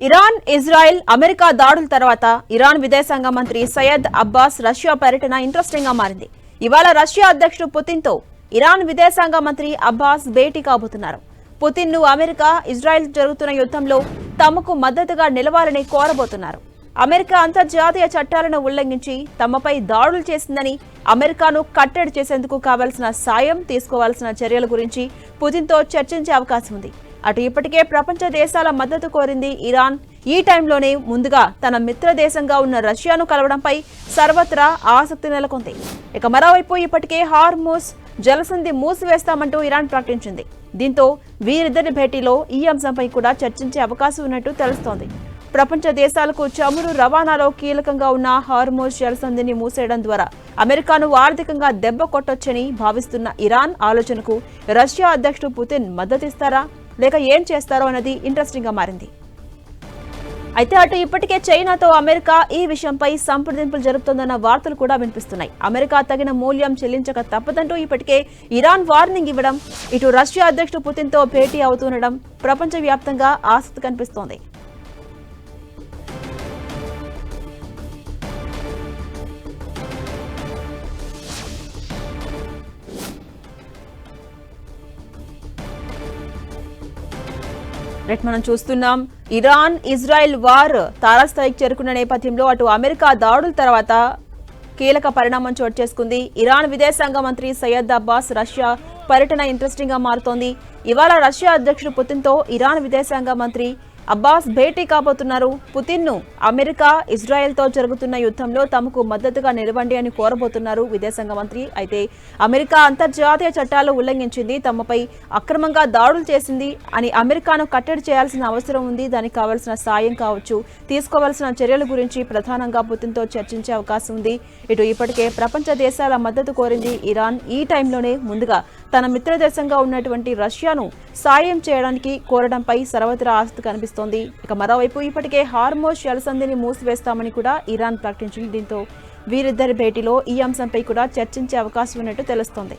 Iran, Israel, America దాడుల తర్వాత Iran విదేశాంగ మంత్రి సయ్యద్ అబ్బాస్ రష్యా పర్యటన ఇంట్రెస్టింగ్ గా మారింది. ఇవాళ రష్యా అధ్యక్షుడు పుతిన్ తో ఇరాన్ విదేశాంగ మంత్రి అబ్బాస్ భేటీ కాబోతున్నారు. పుతిన్ ను అమెరికా, ఇజ్రాయెల్ జరుగుతున్న యుద్ధంలో తమకు మద్దతుగా నిలవాలని కోరబోతున్నారు. అమెరికా అంతర్జాతీయ చట్టాలను ఉల్లంఘించి తమపై దాడులు చేసిందని, అమెరికాను కట్టడి చేసేందుకు కావాల్సిన సాయం, తీసుకోవాల్సిన చర్యల గురించి పుతిన్ తో చర్చించే అవకాశం ఉంది. అటు ఇప్పటికే ప్రపంచ దేశాల మద్దతు కోరింది ఇరాన్. ఈ టైంలోనే ముందుగా తన మిత్ర దేశంగా ఉన్న రష్యాను కలవడంపై సర్వత్రా ఆసక్తి నెలకొంది. ఇక మరోవైపు ఇప్పటికే హార్మూజ్ జలసంధి మూసివేస్తామంటూ ఇరాన్ ప్రకటించింది. దీంతో వీరిద్దరి భేటీలో ఈ అంశంపై కూడా చర్చించే అవకాశం ఉన్నట్టు తెలుస్తోంది. ప్రపంచ దేశాలకు చమురు రవాణాలో కీలకంగా ఉన్న హార్మూజ్ జలసంధిని మూసేయడం ద్వారా అమెరికాను ఆర్థికంగా దెబ్బ కొట్టొచ్చని భావిస్తున్న ఇరాన్ ఆలోచనకు రష్యా అధ్యక్షుడు పుతిన్ మద్దతిస్తారా లేక ఏం చేస్తారో అన్నది ఇంట్రెస్టింగ్ గా మారింది. అయితే అటు ఇప్పటికే చైనాతో అమెరికా ఈ విషయంపై సంప్రదింపులు జరుపుతోందన్న వార్తలు కూడా వినిపిస్తున్నాయి. అమెరికా తగిన మూల్యం చెల్లించక తప్పదంటూ ఇప్పటికే ఇరాన్ వార్నింగ్ ఇవ్వడం, ఇటు రష్యా అధ్యక్షుడు పుతిన్ తో భేటీ అవుతుండడం ప్రపంచవ్యాప్తంగా ఆసక్తి కనిపిస్తోంది. మనం చూస్తున్నాం ఇరాన్, ఇజ్రాయెల్ వార్ తారాస్థాయికి చేరుకున్న నేపథ్యంలో అటు అమెరికా దాడుల తర్వాత కీలక పరిణామం చోటు చేసుకుంది. ఇరాన్ విదేశాంగ మంత్రి సయ్యద్ అబ్బాస్ రష్యా పర్యటన ఇంట్రెస్టింగ్ గా మారుతోంది. ఇవాళ రష్యా అధ్యక్షుడు పుతిన్ తో ఇరాన్ విదేశాంగ మంత్రి అబ్బాస్ భేటీ కాబోతున్నారు. పుతిన్ ను అమెరికా, ఇజ్రాయెల్ తో జరుగుతున్న యుద్ధంలో తమకు మద్దతుగా నిలవండి అని కోరబోతున్నారు విదేశాంగ మంత్రి. అయితే అమెరికా అంతర్జాతీయ చట్టాలు ఉల్లంఘించింది, తమపై అక్రమంగా దాడులు చేసింది అని అమెరికాను కట్టడి చేయాల్సిన అవసరం ఉంది. దానికి కావాల్సిన సాయం కావచ్చు, తీసుకోవాల్సిన చర్యల గురించి ప్రధానంగా పుతిన్ తో చర్చించే అవకాశం ఉంది. ఇటు ఇప్పటికే ప్రపంచ దేశాల మద్దతు కోరింది ఇరాన్. ఈ టైంలోనే ముందుగా తన మిత్ర దేశంగా ఉన్నటువంటి రష్యాను సాయం చేయడానికి కోరడంపై సర్వత్రా ఆసక్తి కనిపిస్తోంది. ఇక మరోవైపు ఇప్పటికే హార్మోజ్ జలసంధిని మూసివేస్తామని కూడా ఇరాన్ ప్రకటించింది. దీంతో వీరిద్దరి భేటీలో ఈ అంశంపై కూడా చర్చించే అవకాశం ఉన్నట్టు తెలుస్తోంది.